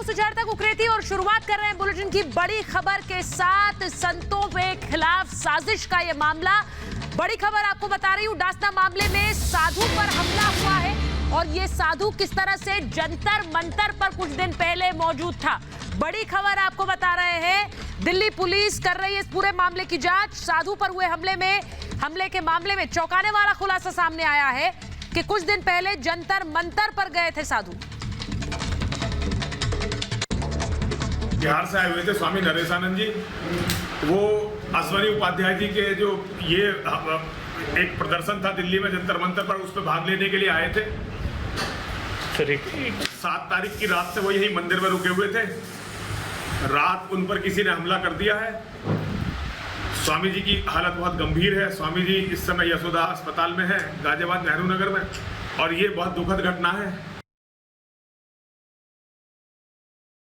हूं सुजाता कुकरेती और शुरुआत कर रहे हैं बुलेटिन की बड़ी खबर के साथ। संतों के खिलाफ साजिश का यह मामला, बड़ी खबर आपको बता रही हूं। डासना मामले में साधु पर हमला हुआ है और ये साधु किस तरह से जंतर मंतर पर कुछ दिन पहले मौजूद था। बड़ी खबर आपको बता रहे हैं। दिल्ली पुलिस कर रही है इस पूरे मामले की जांच। साधु पर हुए हमले के मामले में चौंकाने वाला खुलासा सामने आया है कि कुछ दिन पहले जंतर मंतर पर गए थे साधु। बिहार से आए हुए थे स्वामी नरेशानंद जी। वो अश्वनी उपाध्याय जी के जो ये एक प्रदर्शन था दिल्ली में जंतर मंतर पर, उस पर भाग लेने के लिए आए थे। 7 तारीख की रात से वो यही मंदिर में रुके हुए थे। रात उन पर किसी ने हमला कर दिया है। स्वामी जी की हालत बहुत गंभीर है। स्वामी जी इस समय यशोदा अस्पताल में है, गाजियाबाद नेहरू नगर में, और ये बहुत दुखद घटना है।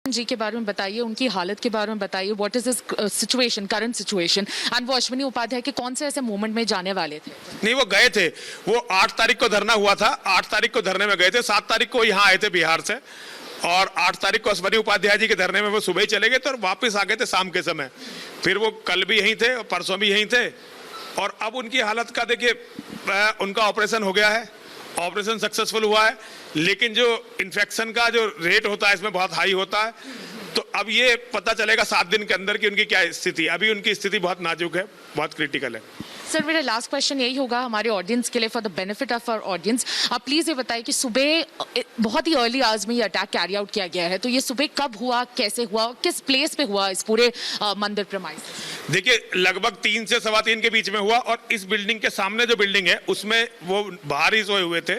जी के बारे में बताइए, उनकी हालत के बारे में बताइए। What is this situation, current situation, and वो अश्विनी उपाध्याय के कौन से ऐसे मूवमेंट में जाने वाले थे? नहीं, वो गए थे। वो 8 तारीख को धरना हुआ था, 8 तारीख को धरने में गए थे। 7 तारीख को यहाँ आए थे बिहार से, और 8 तारीख को अश्विनी उपाध्याय जी के धरने में वो सुबह ही चले गए थे और वापस आ गए थे शाम के समय। फिर वो कल भी यहीं थे और परसों भी यहीं थे। और अब उनकी हालत का देखिए, उनका ऑपरेशन हो गया है, ऑपरेशन सक्सेसफुल हुआ है, लेकिन जो इन्फेक्शन का जो रेट होता है इसमें बहुत हाई होता है। तो अब ये पता चलेगा 7 दिन के अंदर कि उनकी क्या स्थिति। अभी उनकी स्थिति बहुत नाजुक है, बहुत क्रिटिकल है। सर, मेरा लास्ट क्वेश्चन यही होगा हमारे ऑडियंस के लिए, for the benefit of our audience. आप प्लीज ये बताइए कि सुबह बहुत ही अर्ली आवर्स में ये अटैक कैरी आउट किया गया है, तो ये सुबह कब हुआ, कैसे हुआ, किस प्लेस पे हुआ इस पूरे मंदिर प्रेमाइस? देखिए, लगभग 3 से 3:15 के बीच में हुआ, और इस बिल्डिंग के सामने जो बिल्डिंग है उसमें वो बाहर ही सोए हुए थे,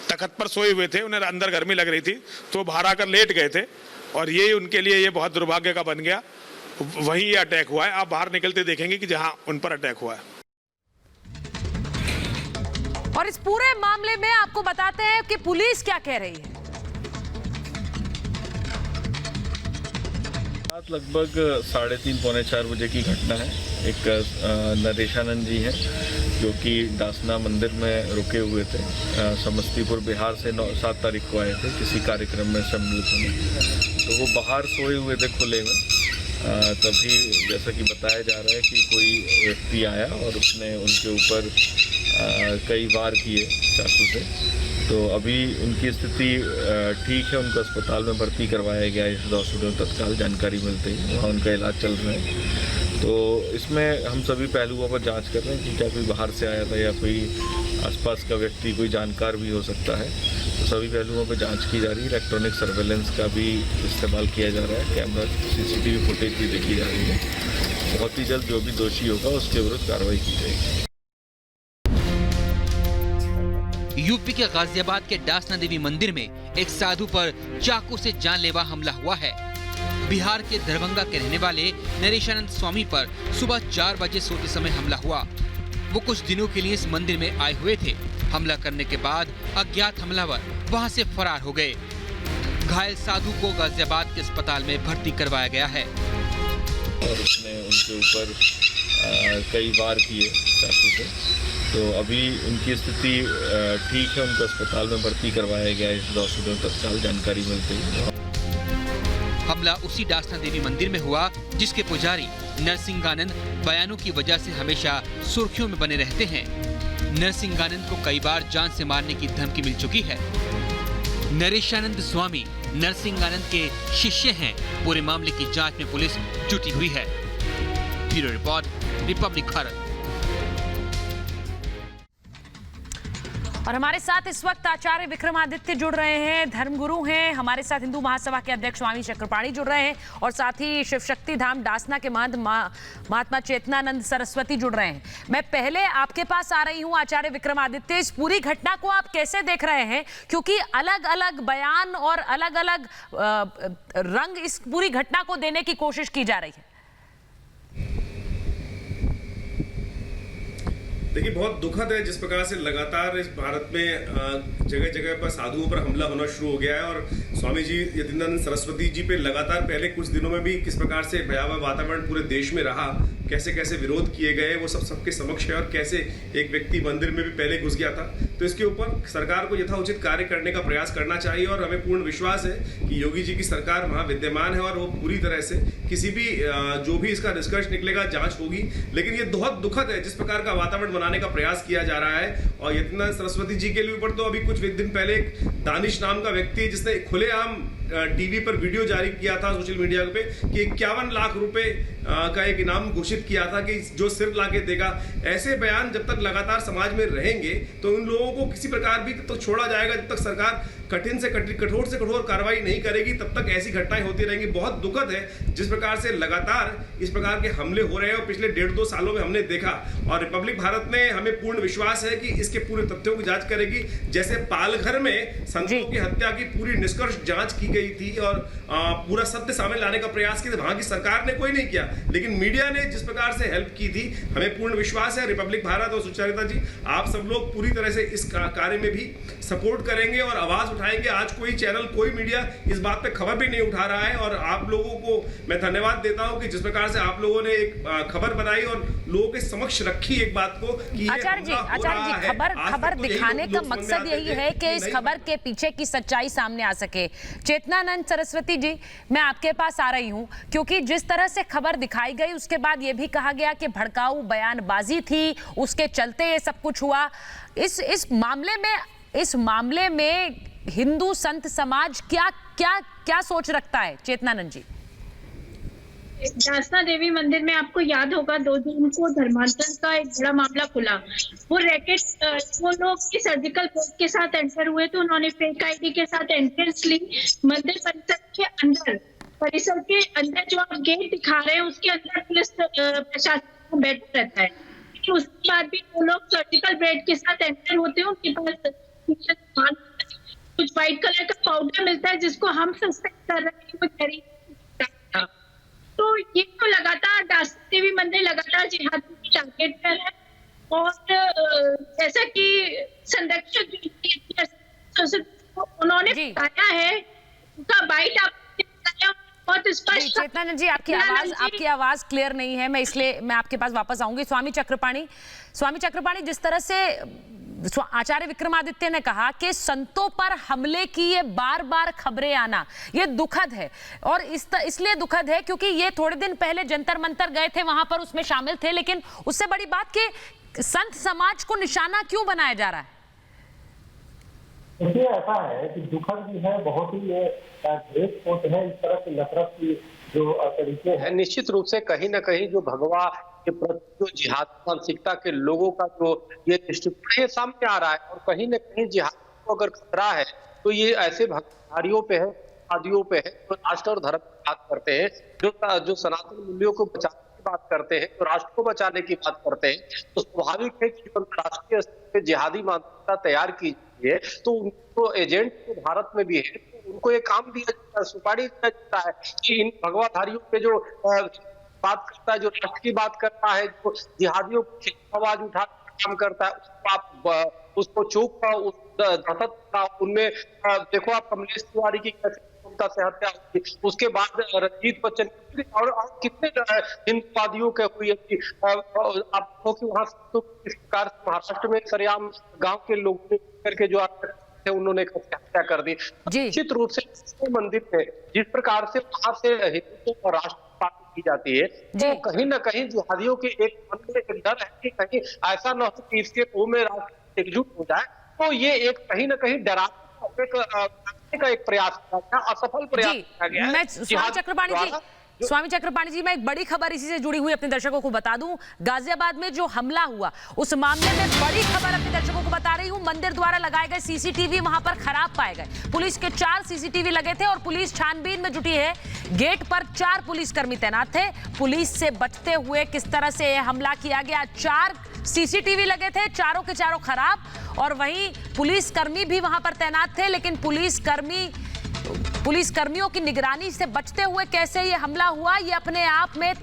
तख्त पर सोए हुए थे। उन्हें अंदर गर्मी लग रही थी तो वो बाहर आकर लेट गए थे, और ये उनके लिए ये बहुत दुर्भाग्य का बन गया। वहीं ये अटैक हुआ है। आप बाहर निकलते देखेंगे कि जहां उन पर अटैक हुआ है। और इस पूरे मामले में आपको बताते हैं कि पुलिस क्या कह रही है। लगभग 3:30 पौने 4 बजे की घटना है। एक नरेशानंद जी हैं जो कि डासना मंदिर में रुके हुए थे। समस्तीपुर बिहार से 7 तारीख को आए थे किसी कार्यक्रम में सम्मिलित होने। तो वो बाहर सोए हुए थे खुले में। तभी जैसा कि बताया जा रहा है कि कोई व्यक्ति आया और उसने उनके ऊपर कई वार किए चाकू से। तो अभी उनकी स्थिति ठीक है, उनको अस्पताल में भर्ती करवाया गया है हॉस्पिटल में। तत्काल जानकारी मिलते ही वहाँ उनका इलाज चल रहा है। तो इसमें हम सभी पहलुओं पर जांच कर रहे हैं कि क्या कोई बाहर से आया था या कोई आसपास का व्यक्ति, कोई जानकार भी हो सकता है। तो सभी पहलुओं पर जांच की जा रही है। इलेक्ट्रॉनिक सर्वेलेंस का भी इस्तेमाल किया जा रहा है, कैमरा CCTV फुटेज भी देखी जा रही है। बहुत ही जल्द जो भी दोषी होगा उसके विरुद्ध कार्रवाई की जाएगी। यूपी के गाजियाबाद के डासना देवी मंदिर में एक साधु पर चाकू से जानलेवा हमला हुआ है। बिहार के दरभंगा के रहने वाले नरेशानंद स्वामी पर सुबह 4 बजे सोते समय हमला हुआ। वो कुछ दिनों के लिए इस मंदिर में आए हुए थे। हमला करने के बाद अज्ञात हमलावर वहां से फरार हो गए। घायल साधु को गाजियाबाद के अस्पताल में भर्ती करवाया गया है। और उसने उनके ऊपर कई वार किए चाकू से। तो अभी उनकी स्थिति ठीक है, उनको अस्पताल में भर्ती करवाया गया है हॉस्पिटल में। तत्काल जानकारी मिलते ही हमला उसी डासना देवी मंदिर में हुआ जिसके पुजारी नरसिंहानंद बयानों की वजह से हमेशा सुर्खियों में बने रहते हैं। नरसिंहानंद को कई बार जान से मारने की धमकी मिल चुकी है। नरेशानंद स्वामी नरसिंहानंद के शिष्य हैं। पूरे मामले की जांच में पुलिस जुटी हुई है। Bureau report, Republic Bharat. और हमारे साथ इस वक्त आचार्य विक्रमादित्य जुड़ रहे हैं, धर्मगुरु हैं। हमारे साथ हिंदू महासभा के अध्यक्ष स्वामी चक्रपाणी जुड़ रहे हैं, और साथ ही शिव शक्ति धाम डासना के महंत महात्मा चेतनानंद सरस्वती जुड़ रहे हैं। मैं पहले आपके पास आ रही हूं आचार्य विक्रमादित्य, इस पूरी घटना को आप कैसे देख रहे हैं? क्योंकि अलग अलग बयान और अलग अलग रंग इस पूरी घटना को देने की कोशिश की जा रही है। देखिए, बहुत दुखद है जिस प्रकार से लगातार इस भारत में जगह जगह पर साधुओं पर हमला होना शुरू हो गया है। और स्वामी जी यतीन्द्रानंद सरस्वती जी पे लगातार पहले कुछ दिनों में भी किस प्रकार से भयावह वातावरण पूरे देश में रहा, कैसे कैसे विरोध किए गए, वो सब सबके समक्ष है। और कैसे एक व्यक्ति मंदिर में भी पहले घुस गया था, तो इसके ऊपर सरकार को यथाउचित कार्य करने का प्रयास करना चाहिए और हमें पूर्ण विश्वास है कि योगी जी की सरकार वहाँ विद्यमान है और वो पूरी तरह से किसी भी जो भी इसका निष्कर्ष निकलेगा जांच होगी। लेकिन ये बहुत दुखद है जिस प्रकार का वातावरण बनाने का प्रयास किया जा रहा है। और यतिनानंद सरस्वती जी के ऊपर तो अभी कुछ दिन पहले एक दानिश नाम का व्यक्ति जिसने खुलेआम टीवी पर वीडियो जारी किया था सोशल मीडिया पे कि 51 लाख रुपए का एक इनाम घोषित किया था कि जो सिर्फ लाके देगा। ऐसे बयान जब तक लगातार समाज में रहेंगे तो उन लोगों को किसी प्रकार भी तो छोड़ा जाएगा जब तक सरकार कठोर से कठोर कार्रवाई नहीं करेगी, तब तक ऐसी घटनाएं होती रहेंगी। बहुत दुखद है जिस प्रकार से लगातार इस प्रकार के हमले हो रहे हैं और पिछले 1.5-2 सालों में हमने देखा। और रिपब्लिक भारत ने हमें पूर्ण विश्वास है कि इसके पूरे तथ्यों की जांच करेगी। जैसे पालघर में संतों की हत्या की पूरी निष्कर्ष जांच की गई थी और पूरा सत्य सामने लाने का प्रयास किया, वहां की सरकार ने कोई नहीं किया, लेकिन मीडिया ने जिस प्रकार से हेल्प की थी, हमें पूर्ण विश्वास है रिपब्लिक भारत और सुचरिता जी आप सब लोग पूरी तरह से इस कार्य में भी सपोर्ट करेंगे और आवाज उठाएंगे। आज कोई चैनल कोई मीडिया इस बात पे खबर भी नहीं उठा रहा है और आप लोगों को मैं धन्यवाद देता हूं कि जिस प्रकार से आप लोगों ने एक खबर बनाई और लोगों के समक्ष रखी एक बात को कि आचार्य जी खबर दिखाने का मकसद यही है कि इस खबर के पीछे की सच्चाई सामने आ सके। चेतनानंद सरस्वती जी, मैं आपके पास आ रही हूं क्योंकि जिस तरह से खबर दिखाई गई उसके बाद यह भी कहा गया कि भड़काऊ बयानबाजी थी, उसके चलते ये सब कुछ हुआ। इस मामले में हिंदू संत समाज क्या सोच रखता है? चेतनानंद जी, दासना देवी मंदिर में आपको याद होगा 2 जून को धर्मांतरण का एक बड़ा मामला खुला। वो रैकेट वो लोग सर्जिकल बोर्ड के साथ एंटर हुए तो उन्होंने फेक आईडी के साथ एंट्रेंस ली मंदिर परिसर के अंदर जो आप गेट दिखा रहे हैं उसके अंदर पुलिस प्रशासन बैठा रहता है। उसके बाद भी वो लोग सर्जिकल ब्लेड के साथ एंटर होते हैं, उनके पास कुछ व्हाइट कलर का पाउडर मिलता है जिसको हम सस्पेक्ट कर रहे हैं वो जहरीला। तो ये तो लगातार दासना देवी मंदिर लगातार जिहादी की टारगेट पर है और जैसा कि संरक्षक उन्होंने बताया है उसका बाइट आपने बहुत स्पष्ट। चेतनानंद जी, आपकी आवाज क्लियर नहीं है, मैं आपके पास वापस आऊंगी। स्वामी चक्रपाणी, जिस तरह से आचार्य विक्रमादित्य ने कहा कि संतों पर हमले की ये बार-बार खबरें आना ये दुखद है और इसलिए दुखद है क्योंकि ये थोड़े दिन पहले जंतर मंतर गए थे, वहां पर उसमें शामिल थे, लेकिन उससे बड़ी बात कि संत समाज को निशाना क्यों बनाया जा रहा है? देखिए, ऐसा है कि दुखद भी है, बहुत ही ग्रेट सोच है। इस तरह की नफरत की जो तरीके हैं, निश्चित रूप से कहीं ना कहीं जो भगवा के प्रति जो जिहाद मानसिकता के लोगों का जो ये दृष्टिकोण सामने आ रहा है और कहीं न कहीं जिहाद को अगर खतरा है तो ये ऐसे भक्तिधारियों पे है, आदियों पे है जो राष्ट्र और धर्म की बात करते हैं, जो सनातन मूल्यों को बचाने की बात करते हैं, जो राष्ट्र को बचाने की बात करते हैं। तो स्वाभाविक है कि अंतर्राष्ट्रीय स्तर पे जिहादी मानसिकता तैयार की है तो उनको एजेंट तो भारत में भी है, तो उनको ये काम दिया जाता है, सुपारी दिया जाता है कि इन भगवाधारियों पे जो बात करता है, जो राष्ट्र की बात करता है, जो जिहादियों की आवाज उठा काम करता है, उसको आप उसको चूक उनमें देखो आप कमलेश तिवारी की कैसे से हत्या हुई, उसके बाद रंजीत बच्चन और कितने हिंदुवादियों के हुई आपको कि वहां तो इस प्रकार महाराष्ट्र में सरेआम गांव के लोग करके जो थे उन्होंने हत्या कर दी। निश्चित रूप से मंदिर में जिस प्रकार से वहां से हिंदुत्व और राष्ट्र की जाती है तो कहीं ना कहीं जिहादियों के एक मन में एक डर है कि कहीं ऐसा न हो कि इसके मुंह में राष्ट्र एकजुट हो जाए, तो ये एक कहीं ना कहीं डराने का एक प्रयास किया गया, असफल प्रयास किया गया है। स्वामी चक्रपाणी जी, मैं एक बड़ी खबर इसी से जुड़ी हुई अपने दर्शकों को बता दूं। गाजियाबाद में जो हमला हुआ उस मामले में बड़ी खबर अपने दर्शकों को बता रही हूं। मंदिर द्वारा लगाए गए सीसीटीवी वहां पर खराब पाए गए। पुलिस के 4 सीसीटीवी लगे थे और पुलिस छानबीन में जुटी है। गेट पर 4 पुलिसकर्मी तैनात थे। पुलिस से बचते हुए किस तरह से हमला किया गया, 4 सीसीटीवी लगे थे, चारों के चारों खराब। और वहीं पुलिसकर्मी भी वहां पर तैनात थे, लेकिन पुलिसकर्मियों की निगरानी से बचते हुए कैसे ये हमला हुआ, ये अपने आप में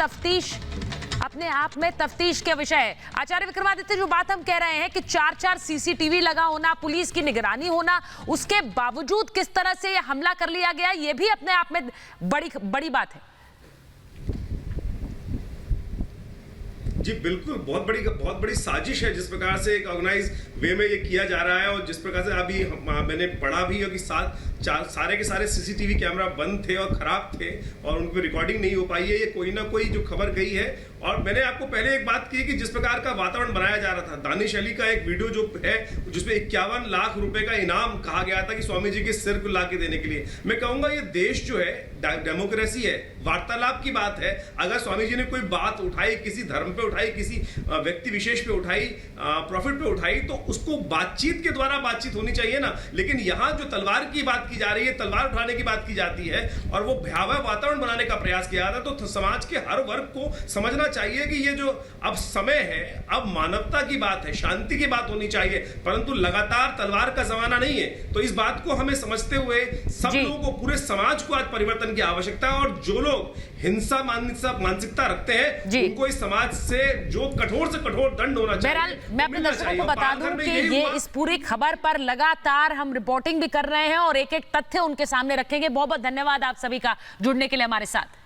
तफ्तीश के विषय है। आचार्य विक्रमादित्य, जो बात हम कह रहे हैं कि 4 सीसीटीवी लगा होना, पुलिस की निगरानी होना, उसके बावजूद किस तरह से ये हमला कर लिया गया, ये भी अपने आप में बड़ी बात है। जी बिल्कुल, बहुत बड़ी साजिश है जिस प्रकार से एक ऑर्गेनाइज वे में ये किया जा रहा है, और जिस प्रकार से अभी मैंने पढ़ा भी है कि सारे के सारे सीसीटीवी कैमरा बंद थे और खराब थे और उन पर रिकॉर्डिंग नहीं हो पाई है। ये कोई ना कोई जो खबर गई है। और मैंने आपको पहले एक बात की कि जिस प्रकार का वातावरण बनाया जा रहा था, दानिश अली का एक वीडियो जो है जिसमें 51 लाख रुपए का इनाम कहा गया था कि स्वामी जी के सिर को ला के देने के लिए। मैं कहूंगा ये देश जो है डेमोक्रेसी है, वार्तालाप की बात है। अगर स्वामी जी ने कोई बात उठाई, किसी धर्म पे उठाई, किसी व्यक्ति विशेष पे उठाई, प्रॉफिट पे उठाई, तो उसको बातचीत के द्वारा बातचीत होनी चाहिए ना। लेकिन यहाँ जो तलवार की बात की जा रही है, तलवार उठाने की बात की जाती है और वो भयावह वातावरण बनाने का प्रयास किया जाता है, तो समाज के हर वर्ग को समझना चाहिए कि ये जो अब समय है, अब मानवता की बात है, शांति की बात होनी चाहिए, परंतु लगातार तलवार का जमाना नहीं है। तो इस बात को हमें समझते हुए सब लोगों को, पूरे समाज को आज परिवर्तन की आवश्यकता है। और जो लोग हिंसा मानसिकता रखते हैं उनको इस समाज से जो कठोर से कठोर दंड होना चाहिए। बहरहाल, मैं अपने दर्शकों को बता दूं कि ये इस पूरी खबर पर लगातार हम रिपोर्टिंग भी कर रहे हैं और एक एक तथ्य उनके सामने रखेंगे। बहुत बहुत धन्यवाद आप सभी का जुड़ने के लिए हमारे साथ।